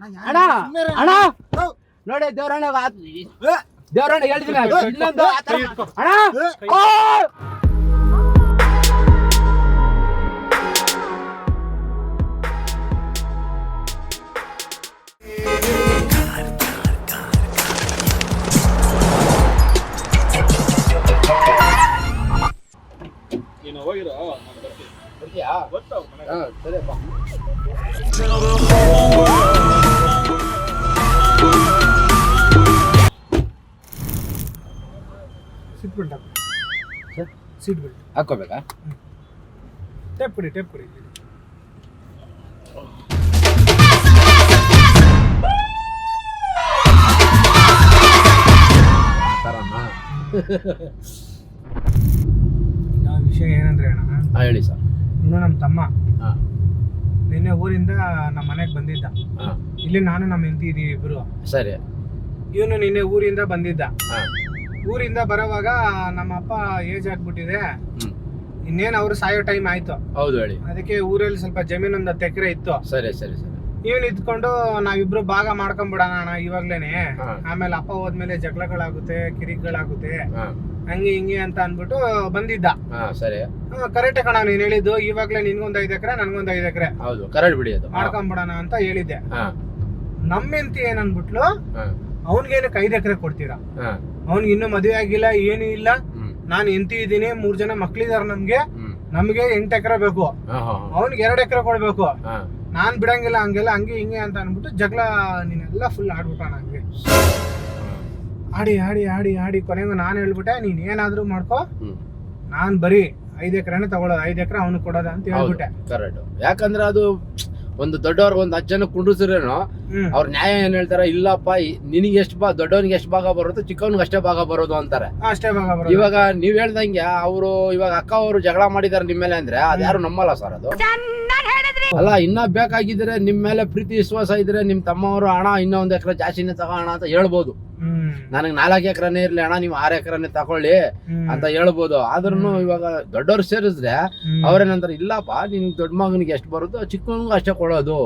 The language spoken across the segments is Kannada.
ಅಣ್ಣ ಅಣ್ಣ ನೋಡಿ ದೇವರಣ್ಣ ಹೇಳಿದ್ದೀನಿ ಇನ್ನೊಂದು ಅಣ್ಣ ಬರ್ತೀಯಾ? ಸರಿಯಪ್ಪ. Seat belt ಹಾಕೋಬೇಕಾ? ಟೇಪ್ ಕೊಡಿ ವಿಷಯ ಏನಂದ್ರೆ ಅಣ್ಣ, ಹೇಳಿ ಸರ್. ಇವನು ನಮ್ಮ ತಮ್ಮ ನಿನ್ನೆ ಊರಿಂದ ನಮ್ಮ ಮನೆಗೆ ಬಂದಿದ್ದ. ಇಲ್ಲಿ ನಾನು ನಮ್ಮ ಹೆಂಡತಿ ಇದೀವಿ ಇಬ್ರು. ಸರಿ. ಇವನು ನಿನ್ನೆ ಊರಿಂದ ಬಂದಿದ್ದ. ಊರಿಂದ ಬರೋವಾಗ ನಮ್ಮ ಅಪ್ಪ ಏಜ್ ಆಗ್ಬಿಟ್ಟಿದೆ, ಇನ್ನೇನು ಅವ್ರು ಸಾಯೋ ಟೈಮ್ ಆಯ್ತು. ಹೌದು ಹೇಳಿ. ಅದಕ್ಕೆ ಊರಲ್ಲಿ ಸ್ವಲ್ಪ ಜಮೀನು 10 ಎಕರೆ ಇತ್ತು. ಸರಿ ಸರಿ ಸರಿ. ಇವನ್ ಇದ್ಕೊಂಡು ನಾವಿಬ್ರು ಭಾಗ ಮಾಡ್ಕೊಂಡ್ಬಿಡೋಣ ಅಣ್ಣ ಇವಾಗ್ಲೇನೆ, ಆಮೇಲೆ ಅಪ್ಪ ಹೋದ್ಮೇಲೆ ಜಗಳಗಳಾಗುತ್ತೆ, ಕಿರಿಕ್ಗಳಾಗುತ್ತೆ, ಹಂಗೆ ಹಿಂಗೆ ಅಂತ ಅನ್ಬಿಟ್ಟು ಬಂದಿದ್ದ. ಸರಿ. ಕರೆಕ್ಟ್ ಕಣ ನೀನ್ ಹೇಳಿದ್ದು, ಇವಾಗ್ಲೇ ನಿನ್ಗೊಂದ್ 5 ಎಕರೆ ನನ್ಗೊಂದ್ 5 ಎಕರೆ ಹೌದು ಕರೆಕ್ಟ್ ಬಿಡಿ, ಅದು ಮಾಡ್ಕೊಂಡ್ಬಿಡೋಣ ಅಂತ ಹೇಳಿದ್ದೆ. ನಮ್ಮೆಂತಿ ಏನನ್ಬಿಟ್ಲು, ಅವನ್ಗೇನಕ್ಕೆ 5 ಎಕರೆ ಕೊಡ್ತೀರಾ, ಅವ್ನಿಗೆ ಇನ್ನೂ ಮದುವೆ ಆಗಿಲ್ಲ, ಏನು ಇಲ್ಲ, ನಾನ್ ಎಂತಿ ಇದ್ದೀನಿ, 3 ಜನ ಮಕ್ಳಿದಾರ ನಮ್ಗೆ 8 ಎಕರೆ ಬೇಕು, ಅವ್ನಿಗೆ 2 ಎಕರೆ ಕೊಡ್ಬೇಕು, ನಾನ್ ಬಿಡಂಗಿಲ್ಲ ಹಂಗೆಲ್ಲ ಹಂಗೆ ಹಿಂಗೆ ಅಂತ ಅನ್ಬಿಟ್ಟು ಜಗಳ ನೀನೆಲ್ಲ ಫುಲ್ ಆಡ್ಬಿಟ್ಟ. ನಂಗೆ ಆಡಿ ಆಡಿ ಆಡಿ ಆಡಿ ಕೊನೆಗೂ ನಾನ್ ಹೇಳ್ಬಿಟ್ಟೆ, ನೀನ್ ಏನಾದ್ರು ಮಾಡ್ಕೋ, ನಾನ್ ಬರೀ 5 ಎಕರೆನೇ ತಗೊಳ್ಳೋದು, 5 ಎಕರೆ ಅವ್ನಿಗೆ ಕೊಡೋದ ಅಂತ ಹೇಳ್ಬಿಟ್ಟೆ. ಕರೆಕ್ಟ್. ಯಾಕಂದ್ರೆ ಅದು ಒಂದು ದೊಡ್ಡವ್ರಿಗೆ ಒಂದು 10 ಜನ ಕುಂಡ್ರಿಸಿರೇನು ಅವ್ರ ನ್ಯಾಯ ಏನ್ ಹೇಳ್ತಾರ, ಇಲ್ಲಪ್ಪ ನಿನಗೆ ಎಷ್ಟು ದೊಡ್ಡವನಿಗೆ ಎಷ್ಟು ಭಾಗ ಬರುತ್ತೋ ಚಿಕ್ಕವನಿಗೆ ಅಷ್ಟೇ ಭಾಗ ಬರೋದು ಅಂತಾರೆ. ಅಷ್ಟೇ ಭಾಗ ಬರೋದು. ಇವಾಗ ನೀವ್ ಹೇಳ್ದಂಗೆ ಅವರು ಇವಾಗ ಅಕ್ಕ ಅವರು ಜಗಳ ಮಾಡಿದಾರೆ ನಿಮ್ ಮೇಲೆ ಅಂದ್ರೆ ಅದ್ಯಾರು ನಮ್ಮಲ್ಲ ಸರ್. ಅದು ಅಲ್ಲ, ಇನ್ನ ಬೇಕಾಗಿದ್ರೆ ನಿಮ್ ಮೇಲೆ ಪ್ರೀತಿ ವಿಶ್ವಾಸ ಇದ್ರೆ ನಿಮ್ ತಮ್ಮವರು ಹಣ ಇನ್ನೂ 1 ಎಕರೆ ಜಾಸ್ತಿನೇ ತಗೋಣ ಅಂತ ಹೇಳ್ಬೋದು. ನನಗೆ 4 ಎಕರೆನೇ ಇರ್ಲಿ ಅಣ್ಣ, ನೀವು 6 ಎಕರೆನೇ ತಗೊಳ್ಳಿ ಅಂತ ಹೇಳ್ಬೋದು. ಆದ್ರೂ ಇವಾಗ ದೊಡ್ಡವ್ರು ಸೇರಿಸಿದ್ರೆ ಅವ್ರೇನಂತಾರೆ, ಇಲ್ಲಪ್ಪ ನಿನ್ ದೊಡ್ಡ ಮಗನಿಗೆ ಎಷ್ಟು ಬರುತ್ತೋ ಚಿಕ್ಕವನಿಗೂ ಅಷ್ಟೇ ಕೊಡೋದು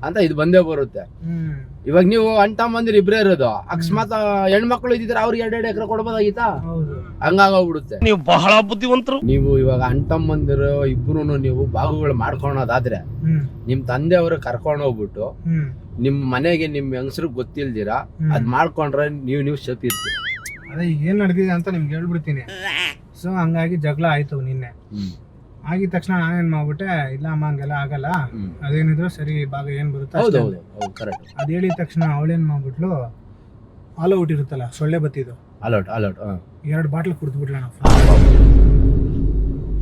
ಅಂತ ಇದು ಬಂದೇ ಬರುತ್ತೆ. ಇವಾಗ ನೀವು ಅಣ್ಣ ಮಂದಿರ್ ಇಬ್ರೇ ಇರೋದು, ಅಕಸ್ಮಾತ್ ಹೆಣ್ಮಕ್ಳು ಇದ್ದಿದ್ರೆ ಅವ್ರಿಗೆ 2 ಎಕರೆ ಕೊಡ್ಬೋದಾಗಿತ್ತಾ? ಹಂಗಾಗೋಗ್ಬಿಡುತ್ತೆ. ನೀವು ಬಹಳ ಬುದ್ಧಿವಂತರು. ನೀವು ಇವಾಗ ಅಣ್ಣ ಮಂದಿರು ಇಬ್ರು ನೀವು ಭಾಗಗಳು ಮಾಡ್ಕೊಳೋದಾದ್ರೆ ನಿಮ್ ತಂದೆಯವರು ಕರ್ಕೊಂಡು ಹೋಗ್ಬಿಟ್ಟು ನಿಮ್ ಮನೆಗೆ ನಿಮ್ ಹೆಂಗಸ್ರಿಗೆ ಗೊತ್ತಿಲ್ದಿರಾ ಅದ್ ಮಾಡ್ಕೊಂಡ್ರೆ ನೀವು ಸೇಫ್ ಇರ್ತೀರಿ. ಅದೇ ಏನ್ ನಡೆದಿದೆ ಅಂತ ನಿಮ್ಗೆ ಹೇಳ್ಬಿಡ್ತೀನಿ. ಸೊ ಹಂಗಾಗಿ ಜಗಳ ಆಯ್ತು ನಿನ್ನೆ. ಆಗಿದ ತಕ್ಷಣ ನಾನೇನ್ ಮಾಡ್ಬಿಟ್ಟೆ, ಇಲ್ಲ ಅಮ್ಮ ಹಂಗೆಲ್ಲ ಆಗಲ್ಲ, ಅದೇನಿದ್ರು ಸರಿ ಭಾಗ ಏನ್ ಬರುತ್ತೆ ಅದ್ ಹೇಳಿದ ತಕ್ಷಣ ಅವಳೇನ್ ಮಾಡ್ಬಿಟ್ಲು, ಆಲ್ ಔಟ್ ಇರುತ್ತಲ್ಲ ಸೊಳ್ಳೆ ಬತ್ತಿದ್ದು, 2 ಬಾಟ್ಲ್ ಕುಡ್ದ್ಬಿಟ್ಲ.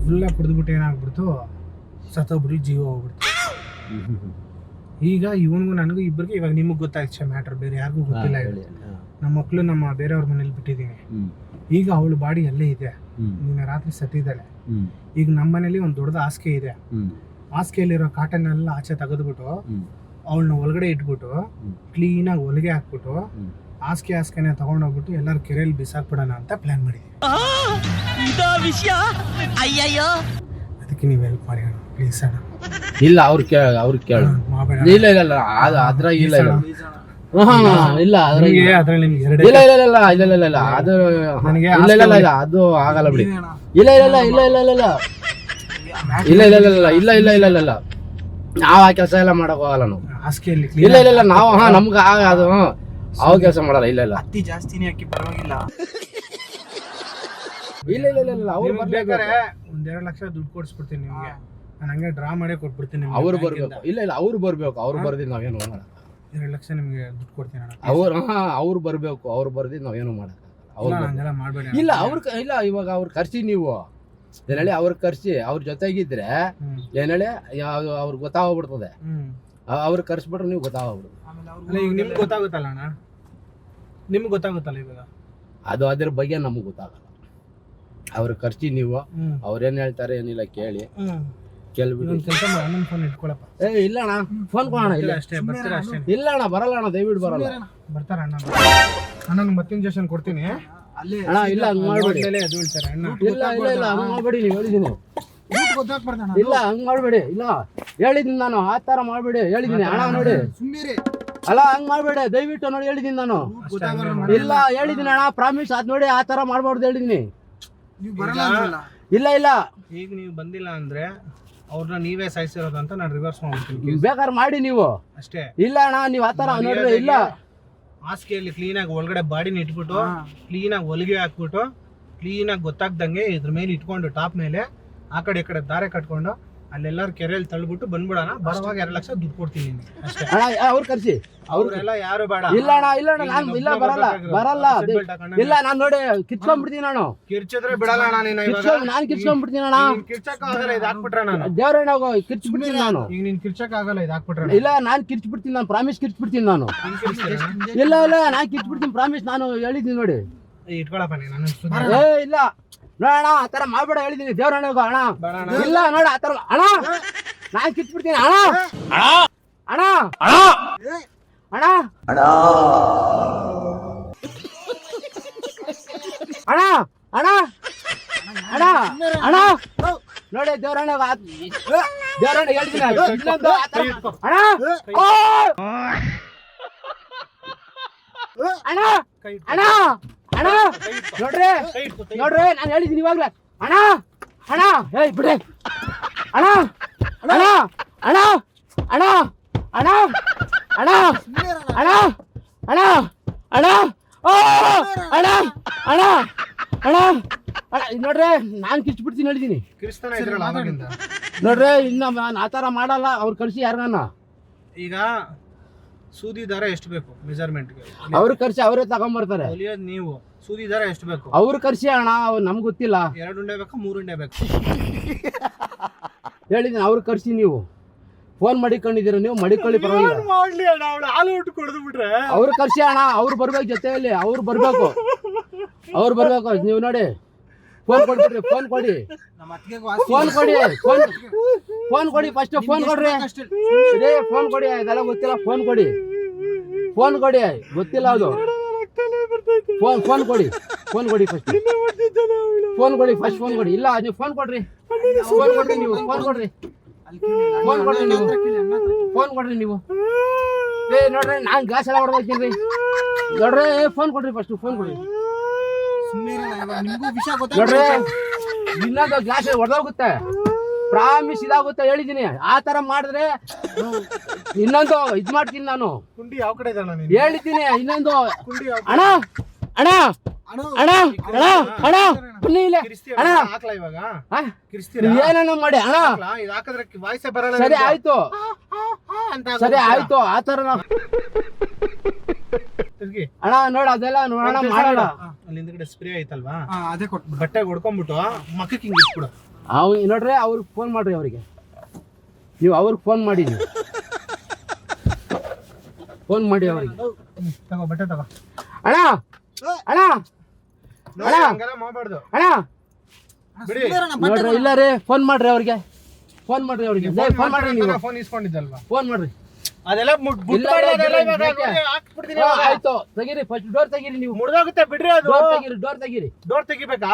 ಫುಲ್ಲ ಕುಡ್ದ್ಬಿಟ್ಟು ಏನಾಗ್ಬಿಡ್ತು, ಸತ್ತೋಗ್ಬಿಟ್ಟು ಜೀವ ಹೋಗ್ಬಿಡ್ತು. ಈಗ ಇವನ್ಗೂ ನನಗೂ ಇಬ್ಬರಿಗೆ ಇವಾಗ ನಿಮಗ್ ಗೊತ್ತಾಯ್ತು ಮ್ಯಾಟರ್, ಬೇರೆ ಯಾರಿಗೂ ಗೊತ್ತಿಲ್ಲ. ನಮ್ಮ ಮಕ್ಳು ನಮ್ಮ ಬೇರೆಯವ್ರ ಮನೇಲಿ ಬಿಟ್ಟಿದೀನಿ. ಈಗ ಅವಳು ಬಾಡಿ ಅಲ್ಲೇ ಇದೆ, ನಿನ್ನೆ ರಾತ್ರಿ ಸತ್ತಿದ್ದಾಳೆ. ಈಗ ನಮ್ಮ ಮನೇಲಿ ಒಂದ್ ದೊಡ್ಡದ ಹಾಸಿಗೆ ಇದೆ, ಹಾಸಿಗೆಯಲ್ಲಿರೋ ಕಾಟನ್ ಎಲ್ಲ ಆಚೆ ತೆಗೆದ್ಬಿಟ್ಟು ಅವಳನ್ನ ಒಳಗಡೆ ಇಟ್ಬಿಟ್ಟು ಕ್ಲೀನಾಗಿ ಹೊಲಿಗೆ ಹಾಕ್ಬಿಟ್ಟು ಹಾಸಿಗೆನೆ ತಗೊಂಡೋಗ್ಬಿಟ್ಟು ಎಲ್ಲಾರು ಕೆರೆಯಲ್ಲಿ ಬಿಸಾಕ್ಬಿಡೋಣ ಅಂತ ಪ್ಲಾನ್ ಮಾಡಿದ್ವಿ. ಅದಕ್ಕೆ ನೀವ್ ಹೆಲ್ಪ್ ಮಾಡಿ ಅಣ್ಣ ಪ್ಲೀಸ್ ಅಣ್ಣ. ಇಲ್ಲ ಅವ್ರು ಕೇಳ ಇಲ್ಲ ಇಲ್ಲ ಇಲ್ಲ ಅದ್ರಾಗ ಇಲ್ಲ ಇಲ್ಲ ಇಲ್ಲ ಅದ್ರಲ್ಲಿ ಇಲ್ಲ ಇಲ್ಲ ಇಲ್ಲ ಇಲ್ಲ ಇಲ್ಲ ಇಲ್ಲ ಅದು ನನಗೆ ಇಲ್ಲ ಇಲ್ಲ ಇಲ್ಲ ಅದು ಆಗಲ್ಲ ಬಿಡಿ. ಇಲ್ಲ ಇಲ್ಲ ಇಲ್ಲ ಇಲ್ಲ ಇಲ್ಲ ಇಲ್ಲ ಇಲ್ಲ ಇಲ್ಲ ಇಲ್ಲ ಇಲ್ಲ ಇಲ್ಲ ಇಲ್ಲ ಇಲ್ಲ ಇಲ್ಲ ಇಲ್ಲ ನಾವ್ ಆ ಕೆಲಸ ಎಲ್ಲ ಮಾಡಕ್ ಹೋಗಲ್ಲ ನಾವು. ಇಲ್ಲ ಇಲ್ಲ ಇಲ್ಲ ನಾವು ನಮ್ಗ ಅದು ಅವ ಕೆಲಸ ಮಾಡಲ್ಲ. ಇಲ್ಲ ಇಲ್ಲ ಅತಿ ಜಾಸ್ತಿನೇ ಹಾಕಿ ಪರವಾಗಿಲ್ಲ. ಇಲ್ಲ ಇಲ್ಲ ಇಲ್ಲ ಇಲ್ಲ ಅವ್ರು ಬರ್ಬೇಕಾರೆ 1-2 ಲಕ್ಷ ದುಡ್ಡು ಕೊಡ್ಸ್ಬಿಡ್ತೀನಿ ನಿಮ್ಗೆ, ನಾನು ಹಂಗೆ ಡ್ರಾ ಮಾಡೇ ಕೊಟ್ಬಿಡ್ತೀನಿ. ಅವ್ರು ಬರ್ಬೇಕು. ಇಲ್ಲ ಇಲ್ಲ ಅವ್ರು ಬರ್ಬೇಕು. ಅವ್ರು ಬರ್ದಿದ್ದು ನಾವೇನು ಮಾಡಲ್ಲ. 2 ಲಕ್ಷ ನಿಮ್ಗೆ ದುಡ್ಡು ಕೊಡ್ತೀನಿ ಅಣ್ಣ. ಅವ್ರು ಬರ್ಬೇಕು. ಅವ್ರು ಬರ್ದಿದ್ದು ನಾವೇನು ಮಾಡಕ್ಕಾಗಲ್ಲ. ಅವ್ರು ಹಂಗೆಲ್ಲ ಮಾಡ್ಬೇಡಿ. ಇಲ್ಲ ಅವ್ರ ಇಲ್ಲ ಇವಾಗ ಅವ್ರು ಕರ್ಸಿ ನೀವು ಏನೇಳಿ ಅವ್ರ ಕರ್ಸಿ ಅವ್ರ ಜೊತೆಗಿದ್ರೆ ಏನೇಳಿ ಅವ್ರಿಗೆ ಗೊತ್ತಾಗ್ಬಿಡ್ತದೆ. ಅವ್ರು ಕರ್ಸ್ಬಿಟ್ರೆ ನೀವು ಗೊತ್ತಾಗ್ಬಿಡುದು. ಈಗ ನಿಮ್ಗೆ ಗೊತ್ತಾಗುತ್ತಲ್ಲ ಅಣ್ಣ, ನಿಮ್ಗೆ ಗೊತ್ತಾಗುತ್ತಲ್ಲ ಇವಾಗ ಅದು ಅದ್ರ ಬಗ್ಗೆ ನಮ್ಗೆ ಗೊತ್ತಾಗಲ್ಲ. ಅವ್ರ ಖರ್ಚಿ ನೀವು ಅವ್ರೇನ್ ಹೇಳ್ತಾರೆ ಏನಿಲ್ಲ ಕೇಳಿ ಕೇಳ್ಬಿಟ್ಟು ಫೋನ್ ಇಟ್ಕೊಳಪ್ಪ. ಇಲ್ಲ ಅಣ್ಣ ಫೋನ್ ಕೊಡೋಣ. ಇಲ್ಲ ಅಷ್ಟೇ ಬರ್ತೀರಾ ಅಷ್ಟೇ. ಇಲ್ಲ ಅಣ್ಣ ಬರಲ್ಲ ಅಣ್ಣ, ದಯವಿಟ್ಟು ಬರಲ್ಲ. ಬರ್ತಾರ ಅಣ್ಣ, ಅಣ್ಣ ಮತ್ತೆ ಇಂಜೆಕ್ಷನ್ ಕೊಡ್ತೀನಿ ಅಣ್ಣ. ಇಲ್ಲ ಹಂಗ್ ಮಾಡ್ಬೇಡಿ. ಅದು ಹೇಳ್ತಾರೆ ಅಣ್ಣ. ಇಲ್ಲ ಇಲ್ಲ ಇಲ್ಲ ಹಂಗ್ ಮಾಡ್ಬೇಡಿ. ನೀವು ಹೇಳಿದೀನಿ. ಇಲ್ಲ ಹಂಗ್ ಮಾಡ್ಬೇಡಿ. ಇಲ್ಲ ಹೇಳಿದೀನಿ ನಾನು, ಆ ತರ ಮಾಡ್ಬೇಡಿ ಹೇಳಿದೀನಿ ಅಣ್ಣ. ನೋಡಿ ಅಲ್ಲ ಹಂಗ್ ಮಾಡ್ಬೇಡ ದಯವಿಟ್ಟು ನೋಡಿ ಹೇಳಿದೀನಿ ನಾನು. ಇಲ್ಲ ಹೇಳಿದೀನಿ ಅಣ್ಣ ಪ್ರಾಮಿಸ್ ಅದ್ ನೋಡಿ ಆ ತರ ಮಾಡ್ಬಾರ್ದು ಹೇಳಿದೀನಿ. ಇಲ್ಲ ಇಲ್ಲ ಈಗ ನೀವು ಬಂದಿಲ್ಲ ಅಂದ್ರೆ ಅವ್ರನ್ನ ನೀವೇ ಸಾಯಿಸಿರೋದು ಅಂತ ನಾನು ರಿವರ್ಸ್ ಮಾಡ್ತೀನಿ. ಬೇಕಾದ್ರೆ ಮಾಡಿ ನೀವು ಅಷ್ಟೇ. ಇಲ್ಲ ಅಣ್ಣ ನೀವ್ ಆತರ ನೋಡ್ರಿ. ಇಲ್ಲ ಹಾಸಿಗೆಯಲ್ಲಿ ಕ್ಲೀನಾಗಿ ಒಳಗಡೆ ಬಾಡಿನ ಇಟ್ಬಿಟ್ಟು ಕ್ಲೀನಾಗಿ ಹೊಲಿಗೆ ಹಾಕ್ಬಿಟ್ಟು ಕ್ಲೀನಾಗಿ ಗೊತ್ತಾಗ್ದಂಗೆ ಇದ್ರ ಮೇಲೆ ಇಟ್ಕೊಂಡು ಟಾಪ್ ಮೇಲೆ ಆ ಕಡೆ ಈ ಕಡೆ ದಾರೆ ಕಟ್ಕೊಂಡು ಅಲ್ಲೆಲ್ಲಾರು ಕೆರೆಯಲ್ಲಿ ತಳ್ಬಿಟ್ಟು ಬಂದ್ಬಿಡೋಣ. ಬರುವಾಗ 2 ಲಕ್ಷ ದುಡ್ಡು ಕೊಡ್ತೀನಿ ಅಷ್ಟೇ. ಅಣ್ಣ ಅವ್ರು ಕರ್ಸಿ ಅವ್ರೆಲ್ಲ ಯಾರು ಬೇಡ. ಇಲ್ಲ ಅಣ್ಣ ಇಲ್ಲ ಅಣ್ಣ ನಾನು ಇಲ್ಲ ಬರಲ್ಲ ಬರಲ್ಲ. ಇಲ್ಲ ನಾನ್ ನೋಡಿ ಕಿಚ್ಕೊಂಡ್ಬಿಡ್ತೀನಿ ನಾನು. ಕಿರ್ಚಿದ್ರೆ ಬಿಡಲ್ಲ ಅಣ್ಣ ನೀನು. ನಾನು ಕಿಚ್ಕೊಂಡ್ಬಿಡ್ತೀನಿ ಅಣ್ಣ. ಕಿರ್ಚಕ್ ಆಗಲ್ಲ ಇದು ಹಾಕ್ಬಿಟ್ರೆ ನಾನು ದೇವ್ರಣ್ಣ ಕಿರ್ಚ್ಬಿಡ್ತೀನಿ ನಾನು. ಈಗ ನೀನ್ ಕಿರ್ಚಕ್ ಆಗಲ್ಲ ಇದು ಹಾಕ್ಬಿಟ್ರೆ. ಇಲ್ಲ ನಾನ್ ಕಿರ್ಚ್ಬಿಡ್ತೀನಿ ನಾನು ಪ್ರಾಮಿಸ್ ಕಿರ್ಚ್ಬಿಡ್ತೀನಿ ನಾನು. ಇಲ್ಲ ಇಲ್ಲ ನಾನ್ ಕಿರ್ಚ್ಬಿಡ್ತೀನಿ ಪ್ರಾಮಿಸ್ ನಾನು ಹೇಳಿದ್ದೀನಿ ನೋಡಿ. ಇಟ್ಕೊಳಪ್ಪ ನೀನು. ಏ ಇಲ್ಲ ನೋಡೋಣ ಆತರ ಮಾಡ್ಬೇಡ ಹೇಳಿದೀನಿ ದೇವ್ರಣ್ಣ ಅಣ್ಣ. ಇಲ್ಲ ನೋಡ ಆತರ ಅಣ್ಣ ನಾನ್ ಕಿತ್ಬಿಡ್ತೀನಿ ಅಣ್ಣ. ಅಣ್ಣ ಅಣ್ಣ ಅಣ್ಣ ಅಣ್ಣ ಅಣ್ಣ ಅಣ್ಣ ಅಣ್ಣ ನೋಡಿ ದೇವ್ರಣ್ಣ ದೇವ್ರಣ್ಣ ಹೇಳ್ತೀನಿ ಇನ್ನೊಂದು ಅಣ್ಣ ಅಣ್ಣ ಅಣ್ಣ ಅಣ್ಣ ನೋಡ್ರಿ ನೋಡ್ರಿ ನಾನು ಹೇಳಿದ್ದೀನಿ ಇವಾಗ್ಲೇ ಅಣ್ಣ ಅಣ್ಣ ಏಯ್ ಬಿಡಿ ಅಣ್ಣ ಅಣ್ಣ ಅಣ್ಣ ಅಣ್ಣ ಅಣ್ಣ ಅಣ್ಣ ಅಣ್ಣ ಅಣ್ಣ ಅಣ್ಣ ಓ ಅಣ್ಣ ಅಣ್ಣ ಅಣ್ಣ ಅಣ್ಣ ನೋಡ್ರಿ ನಾನು ಕಿಚ್ಬಿಡ್ತೀನಿ ಹೇಳಿದ್ದೀನಿ. ನೋಡ್ರಿ ಇನ್ನು ನಾನು ಆ ಥರ ಮಾಡಲ್ಲ. ಅವ್ರು ಕಳಿಸಿ ಯಾರನ್ನ. ಈಗ ಸೂದಿ ದಾರ ಎಷ್ಟು ಬೇಕು ಮೆಜರ್ಮೆಂಟ್ಗೆ? ಅವ್ರು ಕರ್ಸಿ ಅವರೇ ತಗೊಂಡ್ಬರ್ತಾರೆ. ಹೊಲಿಯೋದು ನೀವು. ಸೂದಿ ದಾರ ಎಷ್ಟು ಬೇಕು? ಅವ್ರು ಕರ್ಸಿ ಅಣ್ಣ ನಮ್ಗೆ ಗೊತ್ತಿಲ್ಲ. 2 ಉಂಡೆ ಬೇಕಾ 3 ಉಂಡೆ ಬೇಕಾ ಹೇಳಿದ್ದೀನಿ. ಅವ್ರು ಕರ್ಸಿ ನೀವು ಫೋನ್ ಮಾಡಿಕೊಂಡಿದ್ದೀರ ನೀವು ಮಡಿಕೊಳ್ಳಿ ಪರವಾಗಿಲ್ಲ. ಮಾಡ್ಲಿ ಅಣ್ಣ ಅವಳು ಹಾಲು ಉಟ್ಟು ಕೊಡ್ದು ಬಿಟ್ರೆ. ಅವ್ರು ಕರ್ಸಿ ಅಣ್ಣ ಅವ್ರು ಬರ್ಬೇಕು ಜೊತೆಯಲ್ಲಿ. ಅವ್ರು ಬರ್ಬೇಕು ಅವ್ರು ಬರ್ಬೇಕು. ನೀವು ನೋಡಿ ಫೋನ್ ಕೊಡ್ಬಿಡ್ರಿ. ಫೋನ್ ಕೊಡಿ ಫೋನ್ ಕೊಡಿ ಫೋನ್ ಕೊಡಿ ಫಸ್ಟ್ ಫೋನ್ ಕೊಡ್ರಿ. ಫೋನ್ ಕೊಡಿ ಇದೆಲ್ಲ ಗೊತ್ತಿಲ್ಲ. ಫೋನ್ ಕೊಡಿ ಫೋನ್ ಕೊಡಿ ಗೊತ್ತಿಲ್ಲ ಅದು. ಫೋನ್ ಕೊಡಿ ಫೋನ್ ಕೊಡಿ ಫಸ್ಟ್ ಫೋನ್ ಕೊಡಿ ಫಸ್ಟ್ ಫೋನ್ ಕೊಡಿ. ಇಲ್ಲ ನೀವು ಫೋನ್ ಕೊಡ್ರಿ. ಫೋನ್ ಕೊಡ್ರಿ ನೀವು. ಫೋನ್ ಕೊಡ್ರಿ. ಫೋನ್ ಕೊಡ್ರಿ ನೀವು. ಫೋನ್ ಕೊಡ್ರಿ ನೀವು. ಏ ನೋಡ್ರಿ ನಾನು ಗ್ಲಾಸ್ ಎಲ್ಲ ಹೊಡೆದೋಗ್ತೀನಿ ನೋಡ್ರಿ. ಫೋನ್ ಕೊಡ್ರಿ ಫಸ್ಟ್ ಫೋನ್ ಕೊಡ್ರಿ. ನೋಡ್ರಿ ಇನ್ನೊಂದು ಗ್ಲಾಸ್ ಹೊಡೆದೋಗುತ್ತೆ. ಪ್ರಾಮಿಸ್ ಇದಾಗುತ್ತೆ ಹೇಳಿದೀನಿ. ಆ ತರ ಮಾಡಿದ್ರೆ ಇನ್ನೊಂದು ಇದ್ ಮಾಡ್ತೀನಿ ನಾನು. ಕುಂಡಿ ಯಾವ ಕಡೆ ಹೇಳಿದ್ದೀನಿ ಇನ್ನೊಂದು. ಅಣ್ಣ ಅಣ್ಣ ಅಣ್ಣ ಅಣ್ಣ ಅಣ್ಣ ಬನ್ನಿ ಇಲ್ಲಿ ಅಣ್ಣ. ಏನನ್ನ ಮಾಡಿ ಅಣ್ಣ. ಸರಿ ಆಯ್ತು ಸರಿ ಆಯ್ತು ಆ ತರ ಅಣ್ಣ ನೋಡ ಅದೆಲ್ಲ ನೋಡೋಣ ಮಾಡೋಣ. ಅಲ್ಲಿ ಹಿಂದ್ಗಡೆ ಸ್ಪ್ರೇ ಐತಲ್ವಾ ಅದೇ ಕೊಟ್ಟು ಬಟ್ಟೆ ಹೊಡ್ಕೊಂಡ್ಬಿಟ್ಟು ಮಕ್ಕಕ್ಕೆ ಹಿಂಗ್ ಇಟ್ಬಿಡು. ನೋಡ್ರಿ ಅವ್ರಿಗೆ ಫೋನ್ ಮಾಡ್ರಿ. ಅವರಿಗೆ ನೀವು ಅವ್ರಿಗೆ ಫೋನ್ ಮಾಡಿ. ನೀವು ಫೋನ್ ಮಾಡಿ ಅವ್ರಿಗೆ. ತಗೋ ಬಟ್ಟೆ ತಗೋ. ಅಣ್ಣ ಅಣ್ಣ ಅಣ್ಣ ಮಾಡಬಾರ್ದು ಅಣ್ಣ ನೋಡ್ರಿ. ಇಲ್ಲ ರೀ ಫೋನ್ ಮಾಡ್ರಿ ಅವ್ರಿಗೆ. ಫೋನ್ ಮಾಡ್ರಿ ಅವ್ರಿಗೆ. ಫೋನ್ ಮಾಡ್ರಿ ನೀವು. ಫೋನ್ ಇಸ್ಕೊಂಡಿದ್ದಲ್ವಾ ಫೋನ್ ಮಾಡ್ರಿ. ಅದೆಲ್ಲ ಆಯ್ತು ತೆಗೀರಿ ಫಸ್ಟ್ ಡೋರ್ ತೆಗೀರಿ ನೀವು. ಮುರಿದೋಗುತ್ತೆ ಬಿಡ್ರಿ. ಅದು ಡೋರ್ ತೆಗೀರಿ. ಡೋರ್ ತೆಗಿಬೇಕಾ?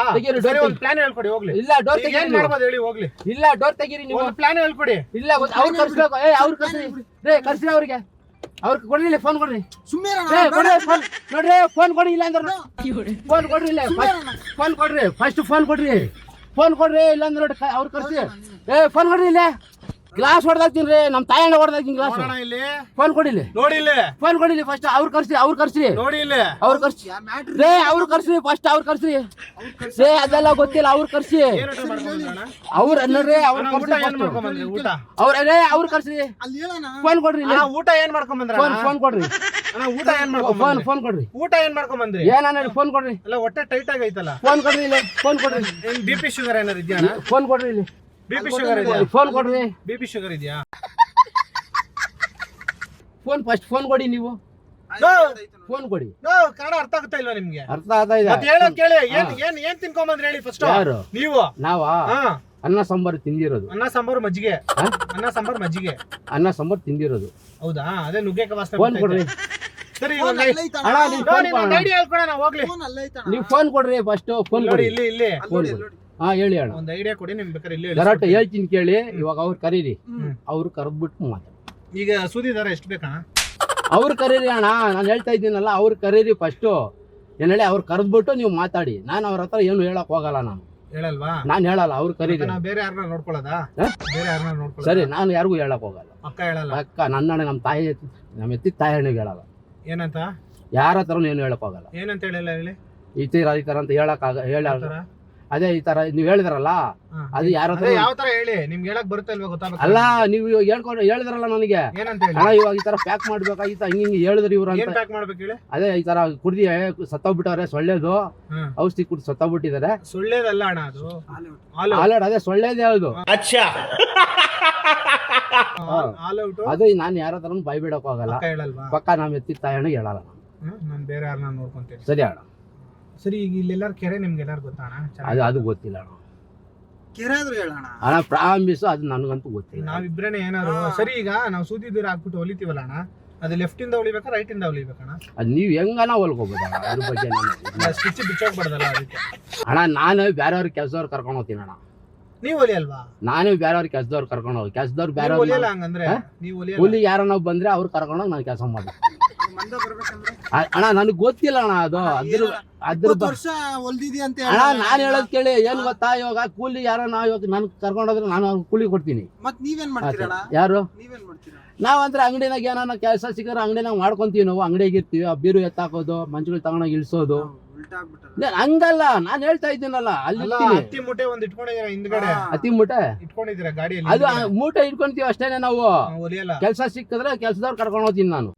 ಒಂದು ಪ್ಲಾನ್ ಹೇಳ್ಕೊಡಿ ಹೋಗ್ಲಿ. ಇಲ್ಲ ಡೋರ್ ತೆಗೀರಿ. ಏನ್ ಮಾಡ್ಬೋದು ಹೇಳಿ ಹೋಗ್ಲಿ. ಇಲ್ಲ ಡೋರ್ ತೆಗೀರಿ ನೀವು. ಒಂದು ಪ್ಲಾನ್ ಹೇಳ್ಕೊಡಿ. ಇಲ್ಲ ಅವ್ರು ಕರ್ಸ್ಬೇಕು. ಅವ್ರು ಕರ್ಸಿ ರೇ ಕರ್ಸಿ ಅವ್ರಿಗೆ. ಅವ್ರಿಗೆ ಕೊಡ್ರಿ ಫೋನ್ ಕೊಡ್ರಿ. ನೋಡ್ರಿ ಫೋನ್ ಕೊಡಿ. ಇಲ್ಲ ಅಂದ್ರೆ ಫೋನ್ ಕೊಡ್ರಿ. ಇಲ್ಲ ಫೋನ್ ಕೊಡ್ರಿ ಫಸ್ಟ್ ಫೋನ್ ಕೊಡ್ರಿ. ಫೋನ್ ಕೊಡ್ರಿ. ಇಲ್ಲ ಅಂದ್ರೆ ನೋಡಿ ಅವ್ರು ಕರ್ಸಿ. ಫೋನ್ ಕೊಡ್ರಿ. ಇಲ್ಲೇ ಗ್ಲಾಸ್ ಹೊಡೆದಾಕ್ತೀನಿ ರೀ. ನಮ್ಮ ತಾಯಣ್ಣ ಹೊಡೆದಾಕ್ತೀನಿ ಗ್ಲಾಸ್. ಫೋನ್ ಕೊಡಿಲಿ ನೋಡಿ. ಇಲ್ಲಿ ಫೋನ್ ಕೊಡಿಲಿ ಫಸ್ಟ್. ಅವ್ರು ಕರ್ಸಿ ಅವ್ರು ಕರ್ಸಿ ನೋಡಿ. ಇಲ್ಲಿ ಅವ್ರು ಕರ್ಸಿ ರೇ ಅವ್ರು ಕರ್ಸಿ ಫಸ್ಟ್. ಅವ್ರು ಕರ್ಸಿ ರೇ ಅದೆಲ್ಲ ಗೊತ್ತಿಲ್ಲ. ಅವ್ರು ಕರ್ಸಿ ಅವ್ರು ನೋಡ್ರಿ. ಅವ್ರು ಅವ್ರ ರೇ ಅವ್ರು ಕರ್ಸಿ. ಫೋನ್ ಕೊಡ್ರಿ. ಊಟ ಏನ್ ಮಾಡ್ಕೊಂಡ್ ಬಂದ್ರ? ಫೋನ್ ಕೊಡ್ರಿ. ಊಟ ಏನ್ ಮಾಡ್ಕೊಂಡ್ ಫೋನ್ ಕೊಡ್ರಿ. ಊಟ ಏನ್ ಮಾಡ್ಕೊಂಡ್ ಬಂದ್ರಿ? ಏನ ಫೋನ್ ಕೊಡ್ರಿ. ಅಲ್ಲ ಹೊಟ್ಟೆ ಟೈಟ್ ಆಗೈತಲ್ಲ. ಫೋನ್ ಕೊಡ್ರಿ. ಇಲ್ಲ ಫೋನ್ ಕೊಡ್ರಿ. BP ಶುಗರ್ ಏನಾರು ಇದೆಯಾ? ಫೋನ್ ಕೊಡ್ರಿ. ಇಲ್ಲಿ BP ಶುಗರ್ ಇದೆಯಾ? ಫೋನ್ ಕೊಡ್ರಿ. BP ಶುಗರ್ ಇದೆಯಾ? ಫೋನ್ ಫಸ್ಟ್ ಫೋನ್ ಕೊಡಿ ನೀವು. ಫೋನ್ ಕೊಡಿ. ಕನ್ನಡ ಅರ್ಥ ಆಗುತ್ತಾ ಇಲ್ವಾ ನಿಮ್ಗೆ? ಅರ್ಥ ಆಗ್ತಾ ಇದೆ. ಮತ್ತೆ ಹೇಳೋ ಕೇಳಿ. ಏನ್ ತಿನ್ಕೊಂಡ್ ಬಂದ್ರಿ ಹೇಳಿ ಫಸ್ಟ್. ಯಾರು? ನೀವು. ನಾವಾ ಅನ್ನ ಸಾಂಬಾರು ತಿಂದಿರೋದು. ಅನ್ನ ಸಾಂಬಾರು ಮಜ್ಜಿಗೆ. ಅನ್ನ ಸಾಂಬಾರು ಮಜ್ಜಿಗೆ. ಅನ್ನ ಸಾಂಬಾರು ತಿಂದಿರೋದು. ಹೌದಾ? ಅದೇ ನುಗ್ಗೆಕಾಯಿ ವಾಸನೆ. ಫೋನ್ ಕೊಡ್ರಿ. ಸರಿ ಅಣ್ಣ ಐಡಿಯಾ ಹೇಳ್ಕೊಡೋಣ ಹೋಗ್ಲಿ. ನೀವು ಫೋನ್ ಕೊಡ್ರಿ ಫಸ್ಟ್. ಫೋನ್ ನೋಡಿ. ಇಲ್ಲಿ ಇಲ್ಲಿ ಹಾ ಹೇಳಿ ಅಣ್ಣ. ಒಂದ್ ಐಡಿಯಾ ಕೊಡಿ. ನಿಮ್ ಬೇಕಾದ್ರೆ ಇಲ್ಲಿ ಕರೆಕ್ಟ್ ಹೇಳ್ತೀನಿ ಕೇಳಿ. ಇವಾಗ ಅವ್ರು ಕರೀರಿ. ಅವ್ರು ಕರೆದ್ಬಿಟ್ಟು ಮಾತಾಡಿ. ಈಗ ಸೂದಿ ದಾರ ಎಷ್ಟು ಬೇಕಾ? ಅವ್ರು ಕರೀರಿ ಅಣ್ಣ, ನಾನು ಹೇಳ್ತಾ ಇದ್ದೀನಲ್ಲ, ಅವ್ರು ಕರೀರಿ ಫಸ್ಟು. ಏನು ಹೇಳಿ, ಅವ್ರು ಕರೆದ್ಬಿಟ್ಟು ನೀವು ಮಾತಾಡಿ. ನಾನು ಅವ್ರ ಹತ್ರ ಏನು ಹೇಳಕ್ ಹೋಗಲ್ಲ, ಹೇಳಲ್ವಾ? ನಾನು ಹೇಳಲ್ಲ, ಅವ್ರು ಕರೀರಿ. ನಾವು ಬೇರೆ ಯಾರನ್ನ ನೋಡ್ಕೊಳ್ಳೋದಾ? ಬೇರೆ ಯಾರನ್ನ ನೋಡ್ಕೊಳ್ಳೋದು? ಸರಿ, ನಾನು ಯಾರಿಗೂ ಹೇಳಕ್ ಹೋಗಲ್ಲ. ಅಕ್ಕ ಹೇಳಲ್ಲ? ಅಕ್ಕ ನನ್ನ ನಮ್ಮ ತಾಯಿ, ನಮ್ಮ ಎತ್ತಿ ತಾಯಿ ಹಣ್ಣಿಗೆ ಹೇಳಲ್ಲ. ಏನಂತ? ಯಾರ ಹತ್ರನೂ ಏನು ಹೇಳಕ್ ಹೋಗಲ್ಲ. ಏನಂತ ಹೇಳಿಲ್ಲ ಹೇಳಿ. ಈ ತರ ಅಂತ ಹೇಳಕ್ ಹೇಳ, ಅದೇ ಈ ತರ ನೀವು ಹೇಳಿದ್ರಲ್ಲ, ಅದು ಯಾರ ಹತ್ರ ಯಾವ ತರ ಹೇಳಿ, ನಿಮ್ಗೆ ಹೇಳಕ್ ಬರುತ್ತೆ ಅಲ್ವಾ? ಗೊತ್ತಾಗಲ್ಲ. ಅಲ್ಲ, ನೀವು ಹೇಳ್ಕೊಂಡು ಹೇಳಿದ್ರಲ್ಲ ನನಗೆ, ಏನಂತ ಹೇಳಿ? ಅಣ್ಣ ಇವಾಗ ಈ ತರ ಪ್ಯಾಕ್ ಮಾಡ್ಬೇಕಾಗಿತ್ತ, ಹಿಂಗೆ ಹೇಳಿದ್ರಿ ಇವ್ರು ಅಂತ. ಪ್ಯಾಕ್ ಮಾಡ್ಬೇಕು ಹೇಳಿ? ಅದೇ ಈ ತರ ಕುಡ್ದಿ ಸತ್ತೋಗ್ಬಿಟ್ಟವ್ರೆ, ಸೊಳ್ಳೆದು ಔಷಧಿ ಕುಡ್ದು ಸತ್ತೋಗ್ಬಿಟ್ಟಿದ್ದಾರೆ. ಸೊಳ್ಳೆದಲ್ಲ ಅಣ್ಣ, ಅದು ಆಲ್ರೆಡಿ ಅದೇ ಸೊಳ್ಳೆದೇ ಅದು. ಅದು ನಾನು ಯಾರ ಹತ್ರ ಬಾಯ್ ಬಿಡಕ್ ಹೋಗಲ್ಲ. ಪಕ್ಕ ನಾವ್ ಎತ್ತಿ ತಾಯಣ್ಣ ಹೇಳಲ್ಲ. ನಾನು ಬೇರೆ ಯಾರನ್ನ ನೋಡ್ಕೊಂತೀನಿ. ಸರಿ ಅಣ್ಣ. ಸರಿ, ಈಗ ಇಲ್ಲೆಲ್ಲಾರು ಕೆರೆ ನಿಮ್ಗೆ ಎಲ್ಲಾರು ಗೊತ್ತಾ ಅಣ್ಣ? ಅದು ಗೊತ್ತಿಲ್ಲ ಅಣ್ಣ. ಕೆರೆ ಆದ್ರೂ ಹೇಳೋಣ ಅಣ್ಣ, ಪ್ರಾರಂಭಿಸು, ಅದು ನನಗಂತೂ ಗೊತ್ತಿಲ್ಲ. ನಾವಿಬ್ರೇನೆ ಏನಾರು. ಸರಿ, ಈಗ ನಾವು ಸೂದಿ ದೂರ ಹಾಕ್ಬಿಟ್ಟು ಹೊಲಿತೀವಲ್ಲ ಅಣ್ಣ, ಅದು ಲೆಫ್ಟ್ ಇಂದ ಹೊಲಿಬೇಕಾ ರೈಟ್ ಇಂದ ಹೊಲಿಬೇಕಣ್ಣ? ಅದು ನೀವ್ ಹೆಂಗನ ಹೊಲ್ಕೋಬೋದು ಅದ್ರ ಬಗ್ಗೆ. ಸ್ಟಿಚ್ ಬಿಚ್ಚೋಗ್ಬಾರ್ದಲ್ಲ ಅದಕ್ಕೆ. ಅಣ್ಣ, ನಾನು ಬೇರೆಯವ್ರ ಕೆಲ್ಸದವ್ರು ಕರ್ಕೊಂಡು ಹೋಗ್ತೀನಿ ಅಣ್ಣ. ನೀವ್ ಹೊಲಿಯಲ್ವಾ? ನಾನು ಬೇರೆಯವ್ರ ಕೆಲ್ಸದವ್ರು ಕರ್ಕೊಂಡು ಹೋಗಿ, ಕೆಲ್ಸದವ್ರು ಬೇರೆ ಹಂಗಂದ್ರೆ ಕೂಲಿ ಯಾರ ನಾವು ಬಂದ್ರೆ ಅವ್ರು ಕರ್ಕೊಂಡೋಗಿ ನಾನು ಕೆಲಸ ಮಾಡಿ. ಅಣ್ಣ, ನನಗೆ ಗೊತ್ತಿಲ್ಲ ಅಣ್ಣ, ಅದು ಅದ್ರ ಅಣ್ಣ, ನಾನು ಹೇಳೋದ್ ಕೇಳಿ. ಏನ್ ಗೊತ್ತಾ, ಇವಾಗ ಕೂಲಿ ಯಾರೋ ನಾವು ಇವಾಗ ನನ್ ಕರ್ಕೊಂಡೋದ್ರೆ ನಾನು ಅವ್ರಿಗೆ ಕೂಲಿ ಕೊಡ್ತೀನಿ. ಯಾರು ನಾವಂದ್ರೆ ಅಂಗಡಿನಾಗ ಏನಾನ ಕೆಲಸ ಸಿಕ್ಕರೆ ಅಂಗಡಿನಾಗ ಮಾಡ್ಕೊಂತೀವಿ. ನಾವು ಅಂಗಡಿಯಾಗ ಇರ್ತೀವಿ, ಆ ಬೀರು ಎತ್ತಾಕೋದು, ಮಂಚಗಳು ತಗೊಂಡೋಗಿ ಇಳಿಸೋದು. ಹಂಗಲ್ಲ, ನಾನ್ ಹೇಳ್ತಾ ಇದ್ದೀನಲ್ಲ, ಅಲ್ಲಿ ಹತ್ತಿ ಮೂಟೆ ಒಂದ್ ಇಟ್ಕೊಂಡಿದ್ದೀರಾ ಹಿಂದ್ಗಡೆ? ಹತ್ತಿ ಮೂಟೆ ಇಟ್ಕೊಂಡಿದ್ದೀರಾ ಗಾಡಿಯಲ್ಲಿ? ಅದು ಮೂಟೆ ಇಟ್ಕೊಂತೀವಿ ಅಷ್ಟೇನೆ. ನಾವು ಕೆಲಸ ಸಿಕ್ಕಿದ್ರೆ ಕೆಲ್ಸದವ್ರು ಕರ್ಕೊಂಡು ಹೋಗ್ತೀನಿ ನಾನು.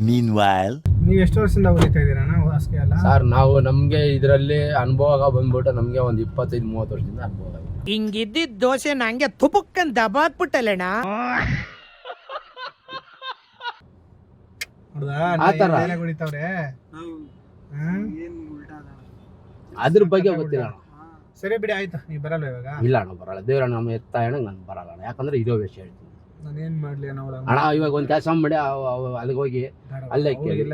ನೀವ್ ಎಷ್ಟು ವರ್ಷದಿಂದ ಹೊಲಿತಾ ಇದೀರಾ ಹಾಸಿಗೆ ಎಲ್ಲ? ಸರ್, ನಾವು ನಮ್ಗೆ ಇದರಲ್ಲಿ ಅನುಭವ ಬಂದ್ಬಿಟ್ಟು ನಮ್ಗೆ ಒಂದ್ 25-30 ವರ್ಷದಿಂದ ಅನುಭವ ಆಗಿದೆ. ಹಿಂಗಿದ್ದಿದ್ ದೋಸೆ ನಂಗೆ ತುಪಕ್ಕನ್ ದಬಾಕ್ಬಿಟ್ಟಲ್ಲಣ್ಣ. ಅದ್ರ ಬಗ್ಗೆ ಗೊತ್ತಿಲ್ಲ. ಸರಿ ಬಿಡಿ, ಆಯ್ತು. ನೀವ್ ಬರಲ್ಲ ಇವಾಗ? ಇಲ್ಲ ಅಣ್ಣ, ಬರಲ್ಲ. ದೇವ್ರ ನಮ್ಮ ಎತ್ತ ಅಣ್ಣ ನಾನು ಬರಲ್ಲ ಅಣ್ಣ. ಯಾಕಂದ್ರೆ ಇರೋ ವಿಷಯ ಹೇಳ್ತೀನಿ. ನಾನೇನ್ ಮಾಡ್ಲಿ ಅಣ್ಣ, ಇವಾಗ ಒಂದ್ ಕೆಲಸ ಮಾಡಿ ಅಲ್ಲಿಗೆ ಹೋಗಿ ಅಲ್ಲೇ ಕೇಳಿ.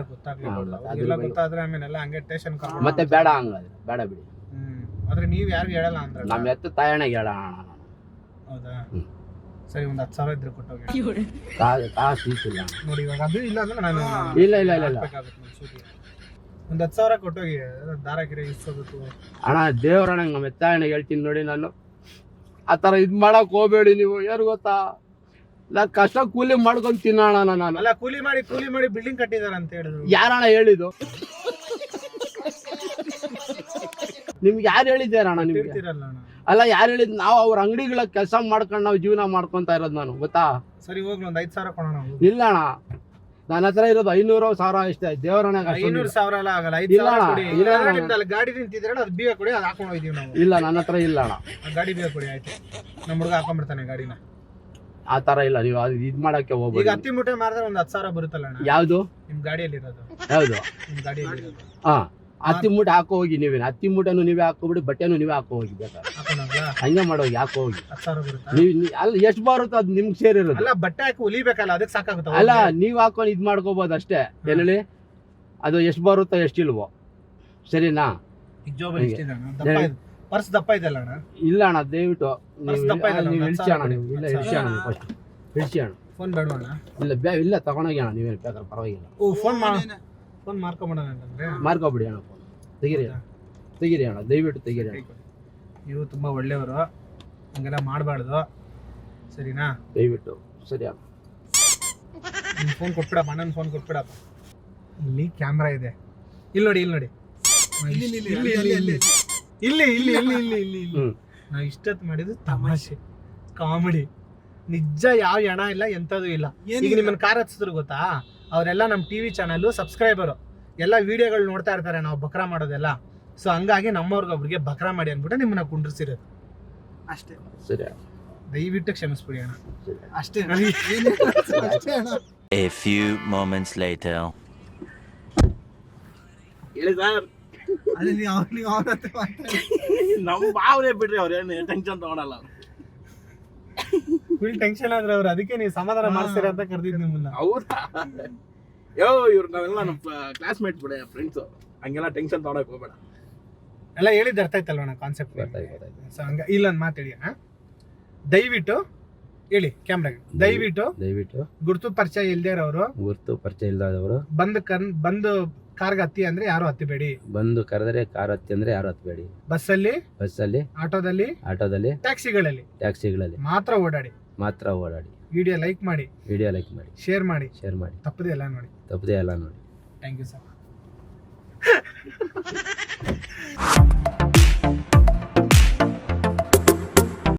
ಗೊತ್ತಾದ್ರೆ ಆಮೇಲೆ ಹಂಗೆ ಟೇಷನ್ ಮತ್ತೆ ಬೇಡ, ಹಂಗಾದ್ರೆ ಬೇಡ ಬಿಡಿ. ಆದ್ರೆ ನೀವ್ ಯಾರಿಗೂ ಹೇಳಲ್ಲ ಅಂದ್ರೆ ನಮ್ಮ ಎತ್ತ ತಾಯಣ್ಣಗೆ ಹೇಳ. ಹೌದಾ? ಸರಿ, ಒಂದ್ 10,000 ಇದ್ರೆ ಕೊಟ್ಟೋಗಿ. ಕಾಸು ಇತ್ತಿಲ್ಲ ನೋಡಿ, ಇವಾಗ ಅದು ಇಲ್ಲ ಅಂದ್ರೆ ನಾನು ಇಲ್ಲ ಇಲ್ಲ ಇಲ್ಲ ಇಲ್ಲ ಒಂದ್ 10,000 ಕೊಟ್ಟೋಗಿ. ದಾರ ಗಿರ ಇಸ್ಕೋಬೇಕು ಅಣ್ಣ. ದೇವ್ರಣ್ಣ ನಮ್ಮ ಎತ್ತ ಅಣ್ಣಗೆ ಹೇಳ್ತೀನಿ ನೋಡಿ, ನಾನು ಆ ತರ ಇದ್ ಮಾಡಕ್ ಹೋಗ್ಬೇಡಿ ನೀವು. ಯಾರು ಗೊತ್ತಾ, ನಾ ಕಷ್ಟ ಕೂಲಿ ಮಾಡ್ಕೊಂಡ್ ತಿನ್ನೋಣ. ನಾನು ಅಲ್ಲ, ಕೂಲಿ ಮಾಡಿ ಬಿಲ್ಡಿಂಗ್ ಕಟ್ಟಿದಾರ ಅಂತ ಹೇಳಿದ್ರು. ಯಾರಣ್ಣ ಹೇಳಿದ್ದು? ನಿಮ್ಗೆ ಯಾರು ಹೇಳಿದ್ದಾರಣ್ಣ? ನಿಮ್ಗೆ ಅಲ್ಲ, ಯಾರು ಹೇಳಿದ್? ನಾವು ಅವ್ರ ಅಂಗಡಿಗಳ ಕೆಲಸ ಮಾಡ್ಕೊಂಡು ನಾವು ಜೀವನ ಮಾಡ್ಕೊಂತ ಇರೋದು ನಾನು, ಗೊತ್ತಾ? ಸರಿ, ಹೋಗ್ಲಿ, ಒಂದ್ 5,000 ಕೊಡೋಣ. ಇಲ್ಲ ಅಣ್ಣ, ನನ್ನ ಹತ್ರ ಇರೋದು 500,000 ಇಷ್ಟೇ. ದೇವರಣ್ಣ 500,000 ಎಲ್ಲ ಆಗಲ್ಲ. 5,000 ಗಾಡಿ ನಿಂತಿದ್ರೆ ಅದು ಬೀಗ ಕೊಡಿ, ಅದು ಹಾಕೊಂಡು ಹೋಯ್ತೀವಿ ನಾವು. ಇಲ್ಲ, ನನ್ನ ಹತ್ರ ಇಲ್ಲ ಅಣ್ಣ. ಗಾಡಿ ಬೀಗ ಕೊಡಿ, ಆಯ್ತು. ನಮ್ಮ ಹುಡುಗ ಹಾಕೊಂಡ್ಬಿಡ್ತಾನೆ ಗಾಡಿನ. ಆ ತರ ಇಲ್ಲ, ನೀವು ಅದು ಇದ್ ಮಾಡಕ್ಕೆ ಹೋಗ್ಬೋದು. ಈಗ ಹತ್ತಿ ಮೂಟೆ ಮಾರಿದ್ರೆ ಒಂದ್ 10,000 ಬರುತ್ತಲ್ಲ ಅಣ್ಣ? ಯಾವ್ದು? ನಿಮ್ ಗಾಡಿಯಲ್ಲಿ ಇರೋದು. ಯಾವ್ದು? ನಿಮ್ ಗಾಡಿಯಲ್ಲಿ ಇರೋದು. ಹಾ, ಹತ್ತಿ ಮೂಟೆ ಹಾಕೋ ಹೋಗಿ. ನೀವೇನು ಹತ್ತಿ ಮೂಟೆನು ನೀವೇ ಹಾಕೋಬಿಡಿ, ಬಟ್ಟೆನು ನೀವೇ ಹಾಕೋ ಹೋಗಿ. ಬೇಕಾದ್ರೆ ಹಂಗೆ ಮಾಡೋಗಿ, ಹಾಕೋ ಹೋಗಿ. 10,000 ಬರುತ್ತೆ. ನೀವು ಅಲ್ಲ, ಎಷ್ಟು ಬರುತ್ತೋ ಅದು ನಿಮ್ಗೆ ಸೇರಿರೋದು. ಅಲ್ಲ, ಬಟ್ಟೆ ಹಾಕಿ ಹೊಲಿಬೇಕಲ್ಲ, ಅದಕ್ಕೆ ಸಾಕಾಗುತ್ತೆ. ಅಲ್ಲ, ನೀವ್ ಹಾಕೊಂಡು ಇದ್ ಮಾಡ್ಕೋಬಹುದು ಅಷ್ಟೇ. ಏನೇಳಿ, ಅದು ಎಷ್ಟು ಬರುತ್ತೋ ಎಷ್ಟಿಲ್ವೋ, ಸರಿನಾ? ಪರ್ಸ್ ದಪ್ಪ ಇದೆಲ್ಲ ಅಣ್ಣ? ಇಲ್ಲ ಅಣ್ಣ, ದಯವಿಟ್ಟು ನೀವು ಇಳಿಸಿ ಅಣ್ಣ. ನೀವು ಇಲ್ಲ, ಇಳಿಸಿ ಅಣ್ಣ, ನೀವು ಫಸ್ಟ್ ಇಳಿಸಿ ಅಣ್ಣ. ಫೋನ್ ಬೇಡ ಅಣ್ಣ? ಇಲ್ಲ, ಇಲ್ಲ, ತಗೊಂಡೋಗಿ ಅಣ್ಣ. ನೀವೇನು ಬೇಕಾದ್ರೆ ಪರವಾಗಿಲ್ಲ. ಫೋನ್ ಮಾರ್ಕೊಂಬಿಡೋಣ ಅಂತಂದ್ರೆ ಮಾರ್ಕೊಬಿಡಿ ಅಣ್ಣ. ಫೋನ್ ತೆಗೀರಿ ಅಣ್ಣ, ದಯವಿಟ್ಟು ತೆಗೀರಿ ಅಣ್ಣ. ನೀವು ತುಂಬಾ ಒಳ್ಳೆಯವರು, ಹಂಗೆಲ್ಲ ಮಾಡಬಾರ್ದು, ಸರಿನಾ? ದಯವಿಟ್ಟು. ಸರಿ ಅಣ್ಣ, ನಿನ್ ಫೋನ್ ಕೊಟ್ಬಿಡಪ್ಪ, ನನ್ನ ಫೋನ್ ಕೊಟ್ಬಿಡಪ್ಪ. ಇಲ್ಲಿ ಕ್ಯಾಮ್ರಾ ಇದೆ, ಇಲ್ಲಿ ನೋಡಿ, ಇಲ್ಲಿ ನೋಡಿ. ಇಲ್ಲಿ ನಾವು ಇಷ್ಟೊತ್ತು ಮಾಡಿದ್ದು ತಮಾಷೆ, ಕಾಮಿಡಿ. ನಿಜ ಯಾವ ಹಣ ಇಲ್ಲ, ಎಂಥದ್ದು ಇಲ್ಲ. ಈಗ ನಿಮ್ಮನ್ನ ಕಾರ್ ಹಚ್ಚಿದ್ರು ಗೊತ್ತಾ, ಅವರೆಲ್ಲ ನಮ್ಮ ಟಿವಿ ಚಾನಲ್ ಸಬ್ಸ್ಕ್ರೈಬರು, ಎಲ್ಲ ವಿಡಿಯೋಗಳು ನೋಡ್ತಾ ಇರ್ತಾರೆ ನಾವು ಬಕ್ರಾ ಮಾಡೋದೆಲ್ಲ. ಸೊ ಹಂಗಾಗಿ ನಮ್ಮವ್ರಿಗೊಬ್ರಿಗೆ ಬಕ್ರಾ ಮಾಡಿ ಅಂದ್ಬಿಟ್ಟು ನಿಮ್ಮನ್ನ ಕುಂಡ್ರಿಸಿರೋದು ಅಷ್ಟೇ. ಸರಿ, ದಯವಿಟ್ಟು ಕ್ಷಮಿಸ್ಬಿಡಿ ಅಣ್ಣ. ಅಷ್ಟೇ. A few moments later. ಹೇಳಿ ಸರ್. ಅದೇ ನೀವು ನಮ್ಮ ಭಾವನೆ ಬಿಡ್ರಿ, ಅವ್ರೇನು ಟೆನ್ಷನ್ ತಗೊಳಲ್ಲ. ಫುಲ್ ಟೆನ್ಷನ್ ಆದ್ರೆ ಅವ್ರು, ಅದಕ್ಕೆ ನೀವು ಸಮಾಧಾನ ಮಾಡಿಸ್ತೀರ ಅಂತ ಕರೆದಿದ್ದು ನಿಮ್ಮನ್ನ. ಹೌದಾ? ಇವ್ರು ನಾವೆಲ್ಲ ನಮ್ಮ ಕ್ಲಾಸ್ಮೇಟ್ ಬಿಡ, ಫ್ರೆಂಡ್ಸು. ಹಂಗೆಲ್ಲ ಟೆನ್ಷನ್ ತಗೊಳಕ್ ಹೋಗ್ಬೇಡ. ಎಲ್ಲ ಹೇಳಿದ್ದು ಅರ್ಥ ಆಯ್ತಲ್ವಣ್ಣ ಕಾನ್ಸೆಪ್ಟ್? ಸೊ ಹಂಗ ಇಲ್ಲೊಂದು ಮಾತಾಡಿ ಅಣ್ಣ, ದಯವಿಟ್ಟು ಹೇಳಿ ಕ್ಯಾಮ್ರಾಗೆ. ದಯವಿಟ್ಟು ಗುರುತು ಪರಿಚಯ ಇಲ್ದೇ ಇರೋರು ಗುರ್ತು ಪರಿಚಯ ಇಲ್ಲದವರು ಬಂದು ಕಾರ್ಗೆ ಹತ್ತಿ ಅಂದ್ರೆ ಯಾರು ಹತ್ತಿಬೇಡಿ. ಬಂದು ಕರೆದರೆ ಕಾರ್ ಹತ್ತಿ ಅಂದ್ರೆ ಯಾರು ಹತ್ಬೇಡಿ. ಬಸ್ಸಲ್ಲಿ, ಆಟೋದಲ್ಲಿ, ಟ್ಯಾಕ್ಸಿಗಳಲ್ಲಿ ಮಾತ್ರ ಓಡಾಡಿ. ವಿಡಿಯೋ ಲೈಕ್ ಮಾಡಿ, ಶೇರ್ ಮಾಡಿ, ತಪ್ಪದೆ ಎಲ್ಲ ನೋಡಿ. Thank you sir.